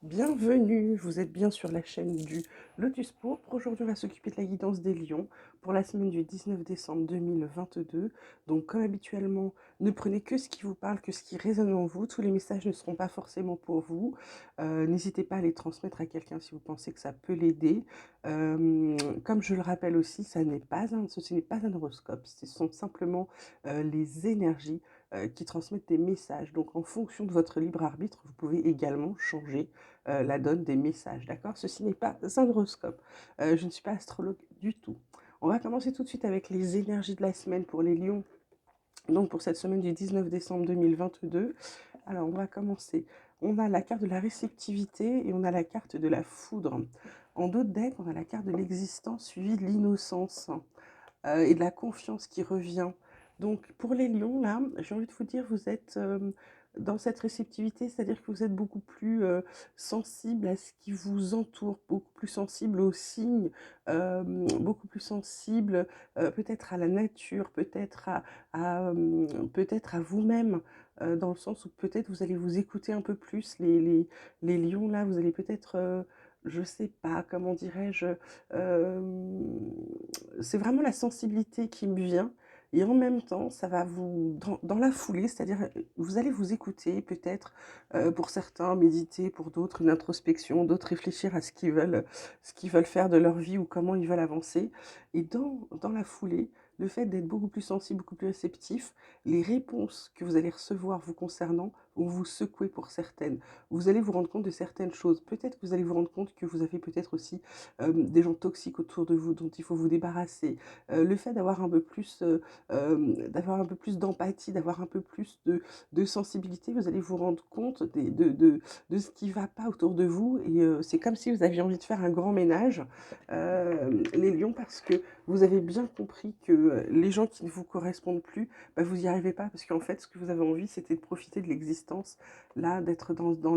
Bienvenue, vous êtes bien sur la chaîne du Lotus Pourpre. Aujourd'hui, on va s'occuper de la guidance des lions pour la semaine du 19 décembre 2022. Donc, comme habituellement, ne prenez que ce qui vous parle, que ce qui résonne en vous. Tous les messages ne seront pas forcément pour vous. N'hésitez pas à les transmettre à quelqu'un si vous pensez que ça peut l'aider. Comme je le rappelle aussi, ce n'est pas un horoscope, ce sont simplement les énergies qui transmettent des messages. Donc, en fonction de votre libre arbitre, vous pouvez également changer la donne des messages, d'accord? Ceci n'est pas un horoscope. Je ne suis pas astrologue du tout. On va commencer tout de suite avec les énergies de la semaine pour les lions. Donc pour cette semaine du 19 décembre 2022. Alors on va commencer. On a la carte de la réceptivité et on a la carte de la foudre. En dos de deck, on a la carte de l'existence suivie de l'innocence et de la confiance qui revient. Donc pour les lions, là, j'ai envie de vous dire, vous êtes dans cette réceptivité, c'est-à-dire que vous êtes beaucoup plus sensible à ce qui vous entoure, beaucoup plus sensible aux signes, beaucoup plus sensible peut-être à la nature, peut-être à vous-même. Dans le sens où peut-être vous allez vous écouter un peu plus les lions là, vous allez peut-être je sais pas, comment dirais-je, c'est vraiment la sensibilité qui me vient et en même temps, ça va vous dans la foulée, c'est-à-dire, vous allez vous écouter peut-être, pour certains méditer, pour d'autres une introspection, d'autres réfléchir à ce qu'ils veulent faire de leur vie ou comment ils veulent avancer et dans la foulée, le fait d'être beaucoup plus sensible, beaucoup plus réceptif, les réponses que vous allez recevoir vous concernant vont vous secouer pour certaines. Vous allez vous rendre compte de certaines choses. Peut-être que vous allez vous rendre compte que vous avez peut-être aussi des gens toxiques autour de vous dont il faut vous débarrasser. Le fait d'avoir un peu plus d'empathie, d'avoir un peu plus de sensibilité, vous allez vous rendre compte de ce qui ne va pas autour de vous. Et c'est comme si vous aviez envie de faire un grand ménage, les lions, parce que vous avez bien compris que les gens qui ne vous correspondent plus, bah, vous n'y arrivez pas, parce qu'en fait, ce que vous avez envie, c'était de profiter de l'existence, là, d'être dans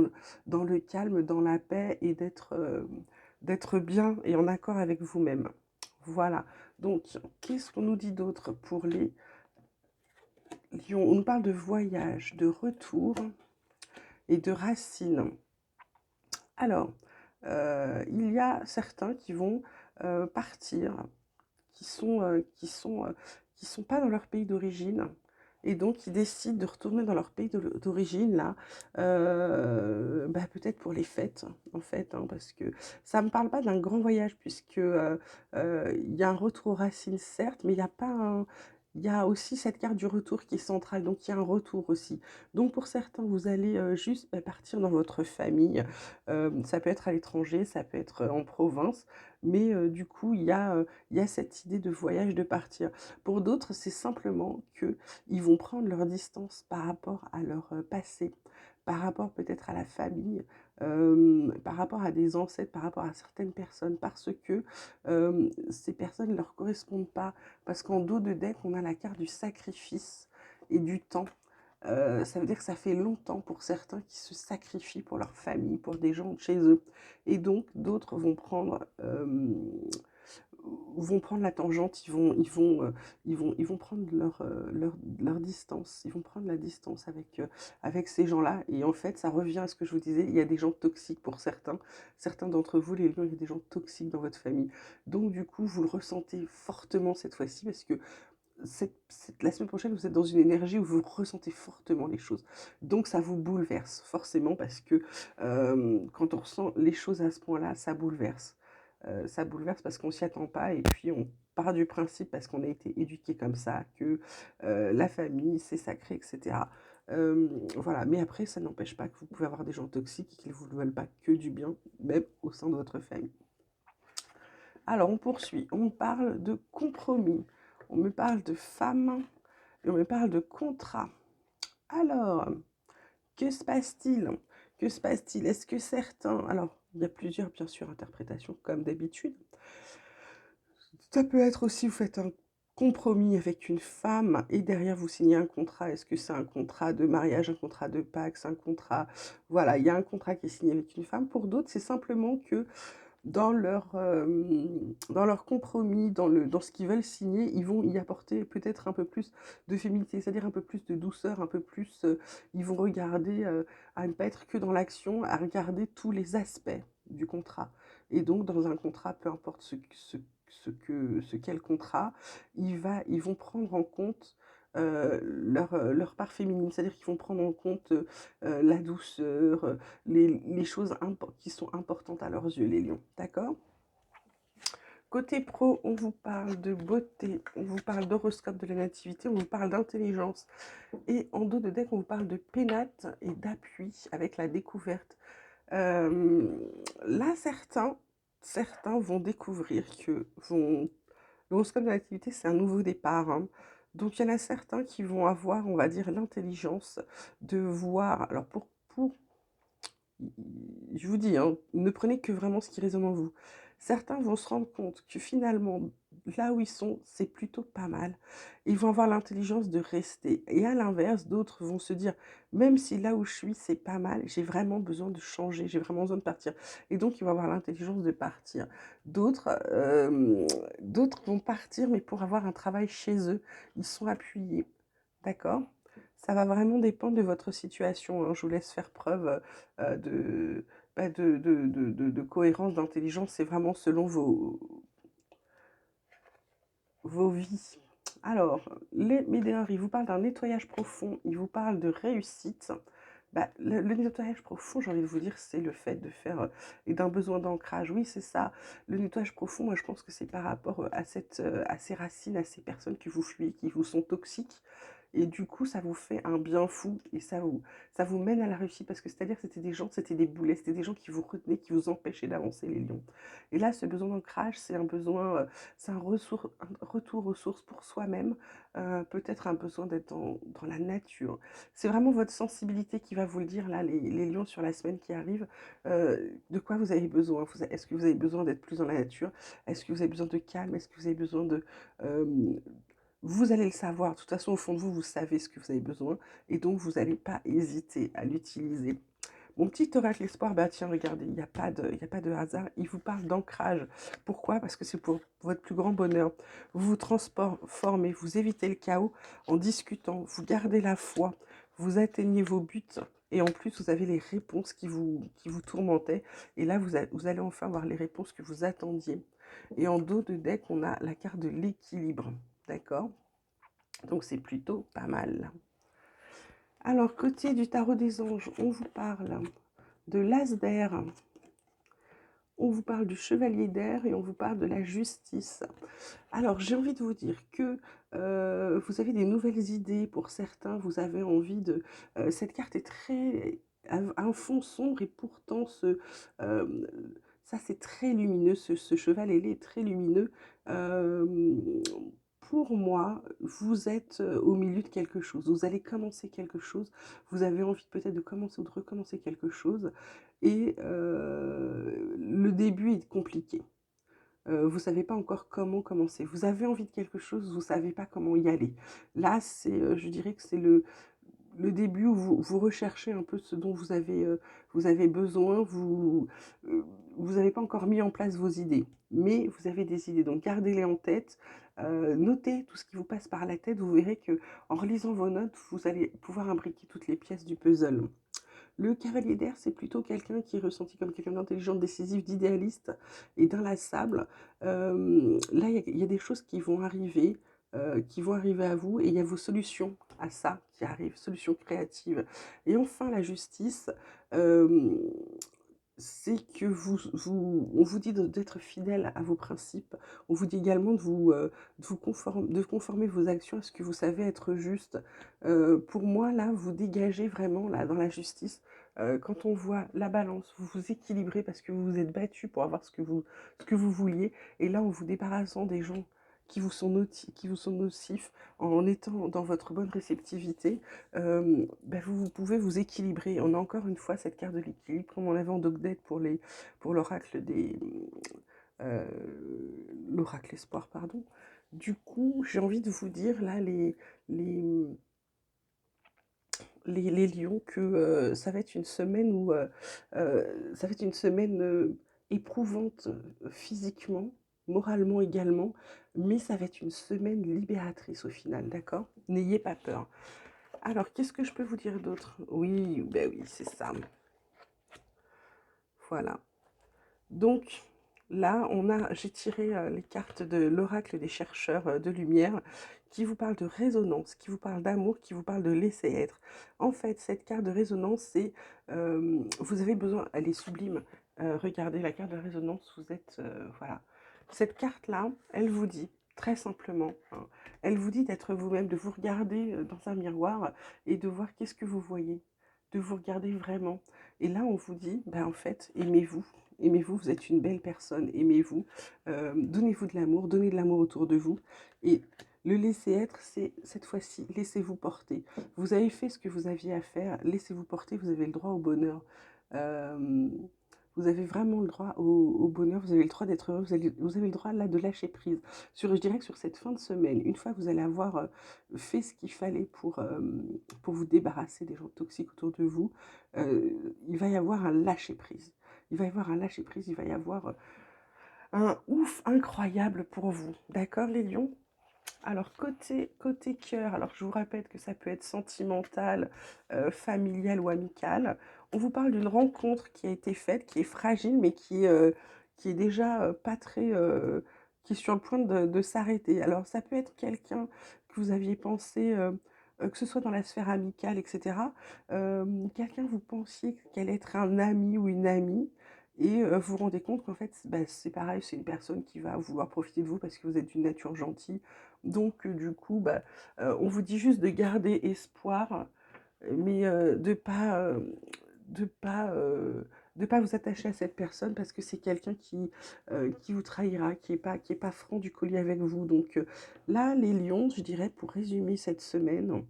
le calme, dans la paix et d'être bien et en accord avec vous-même. Voilà. Donc, qu'est-ce qu'on nous dit d'autre pour les lions? On nous parle de voyage, de retour et de racines. Alors, il y a certains qui vont partir, qui sont, qui sont pas dans leur pays d'origine et donc ils décident de retourner dans leur pays d'origine là, bah, peut-être pour les fêtes en fait, hein, parce que ça me parle pas d'un grand voyage puisque, il y a un retour aux racines certes, mais il y a pas un il y a aussi cette carte du retour qui est centrale, donc il y a un retour aussi. Donc pour certains, vous allez, juste, bah, partir dans votre famille, ça peut être à l'étranger, ça peut être, en province, mais du coup, il y a cette idée de voyage, de partir. Pour d'autres, c'est simplement qu'ils vont prendre leur distance par rapport à leur passé, par rapport peut-être à la famille, par rapport à des ancêtres, par rapport à certaines personnes, parce que ces personnes ne leur correspondent pas. Parce qu'en dos de deck, on a la carte du sacrifice et du temps. Ça veut dire que ça fait longtemps pour certains qui se sacrifient pour leur famille, pour des gens de chez eux. Et donc d'autres vont prendre la tangente, ils vont prendre leur distance, ils vont prendre la distance avec ces gens-là. Et en fait, ça revient à ce que je vous disais, il y a des gens toxiques pour certains. Certains d'entre vous, les lions, il y a des gens toxiques dans votre famille. Donc du coup, vous le ressentez fortement cette fois-ci parce que la semaine prochaine, vous êtes dans une énergie où vous ressentez fortement les choses. Donc ça vous bouleverse, forcément, parce que quand on ressent les choses à ce point-là, ça bouleverse. Ça bouleverse parce qu'on s'y attend pas et puis on part du principe, parce qu'on a été éduqué comme ça, que la famille, c'est sacré, etc. Voilà, mais après, ça n'empêche pas que vous pouvez avoir des gens toxiques et qui ne vous veulent pas que du bien, même au sein de votre famille. Alors, on poursuit. On parle de compromis. On me parle de femmes et on me parle de contrat. Alors, que se passe-t-il? Que se passe-t-il? Est-ce que certains... Alors, il y a plusieurs, bien sûr, interprétations, comme d'habitude. Ça peut être aussi, vous faites un compromis avec une femme et derrière vous signez un contrat. Est-ce que c'est un contrat de mariage, un contrat de Pacs, un contrat... Voilà, il y a un contrat qui est signé avec une femme. Pour d'autres, c'est simplement que dans leur compromis, dans ce qu'ils veulent signer, ils vont y apporter peut-être un peu plus de féminité, c'est-à-dire un peu plus de douceur, un peu plus, ils vont regarder, à ne pas être que dans l'action, à regarder tous les aspects du contrat. Et donc dans un contrat, peu importe ce qu'est le contrat, ils vont prendre en compte, leur part féminine. C'est-à-dire qu'ils vont prendre en compte, la douceur, les choses qui sont importantes à leurs yeux, les lions. D'accord? Côté pro, on vous parle de beauté, on vous parle d'horoscope de la nativité, on vous parle d'intelligence. Et en dos de deck, on vous parle de pénate et d'appui avec la découverte. Euh, Là, certains vont découvrir que l'horoscope de la nativité, c'est un nouveau départ, hein. Donc, il y en a certains qui vont avoir, on va dire, l'intelligence de voir. Alors, je vous dis, hein, ne prenez que vraiment ce qui résonne en vous. Certains vont se rendre compte que finalement, là où ils sont, c'est plutôt pas mal. Ils vont avoir l'intelligence de rester. Et à l'inverse, d'autres vont se dire, même si là où je suis, c'est pas mal, j'ai vraiment besoin de changer, j'ai vraiment besoin de partir. Et donc, ils vont avoir l'intelligence de partir. D'autres vont partir, mais pour avoir un travail chez eux, ils sont appuyés. D'accord? Ça va vraiment dépendre de votre situation, hein. Je vous laisse faire preuve de, de cohérence, d'intelligence. C'est vraiment selon vos vies. Alors, les médiors, ils vous parlent d'un nettoyage profond, ils vous parlent de réussite. Bah, le nettoyage profond, j'ai envie de vous dire, c'est le fait de faire et d'un besoin d'ancrage. Oui, c'est ça. Le nettoyage profond, moi, je pense que c'est par rapport à ces racines, à ces personnes que vous fuyez, qui vous sont toxiques. Et du coup, ça vous fait un bien fou et ça vous mène à la réussite parce que c'est-à-dire que c'était des gens, c'était des boulets, c'était des gens qui vous retenaient, qui vous empêchaient d'avancer, les lions. Et là, ce besoin d'ancrage, c'est un besoin, c'est un retour aux sources pour soi-même, peut-être un besoin d'être dans la nature. C'est vraiment votre sensibilité qui va vous le dire, là, les lions, sur la semaine qui arrive, de quoi vous avez besoin. Est-ce que vous avez besoin d'être plus dans la nature? Est-ce que vous avez besoin de calme? Est-ce que vous avez besoin de... euh, vous allez le savoir, de toute façon, au fond de vous, vous savez ce que vous avez besoin, et donc vous n'allez pas hésiter à l'utiliser. Mon petit oracle espoir, bah tiens, regardez, il y a pas de hasard, il vous parle d'ancrage. Pourquoi? Parce que c'est pour votre plus grand bonheur. Vous vous transformez, vous évitez le chaos en discutant, vous gardez la foi, vous atteignez vos buts, et en plus, vous avez les réponses qui vous tourmentaient, et là, vous allez enfin avoir les réponses que vous attendiez. Et en dos de deck, on a la carte de l'équilibre, d'accord? Donc c'est plutôt pas mal. Alors, côté du tarot des anges, on vous parle de l'as d'air, on vous parle du chevalier d'air et on vous parle de la justice. Alors, j'ai envie de vous dire que vous avez des nouvelles idées pour certains, vous avez envie de... cette carte est très... un fond sombre et pourtant euh, ça c'est très lumineux, ce cheval ailé est très lumineux. Euh, pour moi, vous êtes au milieu de quelque chose, vous allez commencer quelque chose, vous avez envie peut-être de commencer ou de recommencer quelque chose, et le début est compliqué. Vous ne savez pas encore comment commencer. Vous avez envie de quelque chose, vous ne savez pas comment y aller. Là, je dirais que c'est le début où vous recherchez un peu ce dont vous avez besoin. Vous n'avez pas encore mis en place vos idées, mais vous avez des idées. Donc gardez-les en tête. Notez tout ce qui vous passe par la tête. Vous verrez que en relisant vos notes, vous allez pouvoir imbriquer toutes les pièces du puzzle. Le cavalier d'air, c'est plutôt quelqu'un qui est ressenti comme quelqu'un d'intelligent, décisif, d'idéaliste et d'inlassable. Là, il y a des choses qui vont arriver à vous, et il y a vos solutions à ça qui arrivent, solutions créatives. Et enfin, la justice, euh, c'est que on vous dit d'être fidèle à vos principes. On vous dit également de conformer vos actions à ce que vous savez être juste. Pour moi, là, vous dégagez vraiment, là, dans la justice. Quand on voit la balance, vous vous équilibrez parce que vous vous êtes battu pour avoir ce que vous vouliez. Et là, en vous débarrassant des gens qui vous sont nocifs, en étant dans votre bonne réceptivité, bah, vous pouvez vous équilibrer. On a encore une fois cette carte de l'équilibre, comme on l'avait en Dogdeck pour l'oracle euh, l'oracle espoir, pardon. Du coup, j'ai envie de vous dire, là, les, les lions, que ça va être une semaine où ça va être une semaine éprouvante physiquement, moralement également, mais ça va être une semaine libératrice au final, d'accord? N'ayez pas peur. Alors, qu'est-ce que je peux vous dire d'autre? Oui, ben oui, c'est ça. Voilà. Donc, là, j'ai tiré les cartes de l'oracle des chercheurs de lumière qui vous parle de résonance, qui vous parle d'amour, qui vous parle de laisser être. En fait, cette carte de résonance, c'est, vous avez besoin, elle est sublime. Regardez la carte de résonance, vous êtes, voilà. Cette carte-là, elle vous dit, très simplement, hein, elle vous dit d'être vous-même, de vous regarder dans un miroir et de voir qu'est-ce que vous voyez, de vous regarder vraiment. Et là, on vous dit, ben, en fait, aimez-vous. Aimez-vous, vous êtes une belle personne, aimez-vous, donnez-vous de l'amour autour de vous. Et le laisser être, c'est cette fois-ci, laissez-vous porter. Vous avez fait ce que vous aviez à faire, laissez-vous porter, vous avez le droit au bonheur. Euh, vous avez vraiment le droit au bonheur, vous avez le droit d'être heureux, vous avez le droit là de lâcher prise. Je dirais que sur cette fin de semaine, une fois que vous allez avoir fait ce qu'il fallait pour vous débarrasser des gens toxiques autour de vous, euh, il va y avoir un lâcher prise. Il va y avoir un lâcher prise, il va y avoir un ouf incroyable pour vous. D'accord les lions? Alors côté cœur, alors je vous répète que ça peut être sentimental, familial ou amical. On vous parle d'une rencontre qui a été faite, qui est fragile, mais qui est déjà pas très... qui est sur le point de s'arrêter. Alors ça peut être quelqu'un que vous aviez pensé, que ce soit dans la sphère amicale, etc. Quelqu'un que vous pensiez qu'elle allait être un ami ou une amie, et vous vous rendez compte qu'en fait, bah, c'est pareil, c'est une personne qui va vouloir profiter de vous parce que vous êtes d'une nature gentille. Donc, du coup, bah, on vous dit juste de garder espoir, mais de pas vous attacher à cette personne parce que c'est quelqu'un qui vous trahira, qui est pas franc du collier avec vous. Donc, là, les lions, je dirais, pour résumer cette semaine,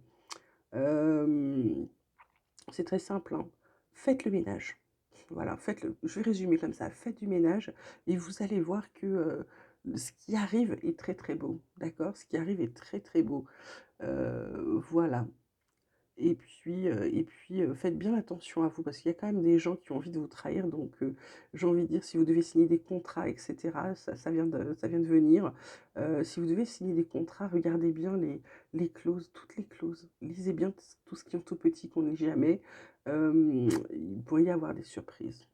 euh, c'est très simple, hein. Faites le ménage. Voilà, faites-le. Je vais résumer comme ça. Faites du ménage et vous allez voir que ce qui arrive est très très beau. D'accord? Ce qui arrive est très très beau. Voilà. Et puis, faites bien attention à vous parce qu'il y a quand même des gens qui ont envie de vous trahir. Donc, j'ai envie de dire, si vous devez signer des contrats, etc., ça vient de venir. Si vous devez signer des contrats, regardez bien les clauses, toutes les clauses. Lisez bien tout ce qui est en tout petit qu'on ne lit jamais. Il pourrait y avoir des surprises.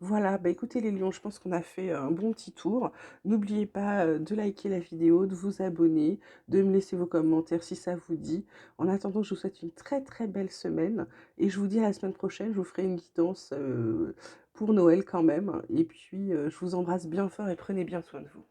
Voilà, bah écoutez les lions, je pense qu'on a fait un bon petit tour. N'oubliez pas de liker la vidéo, de vous abonner, de me laisser vos commentaires si ça vous dit. En attendant, je vous souhaite une très très belle semaine et je vous dis à la semaine prochaine, je vous ferai une guidance pour Noël quand même. Et puis, je vous embrasse bien fort et prenez bien soin de vous.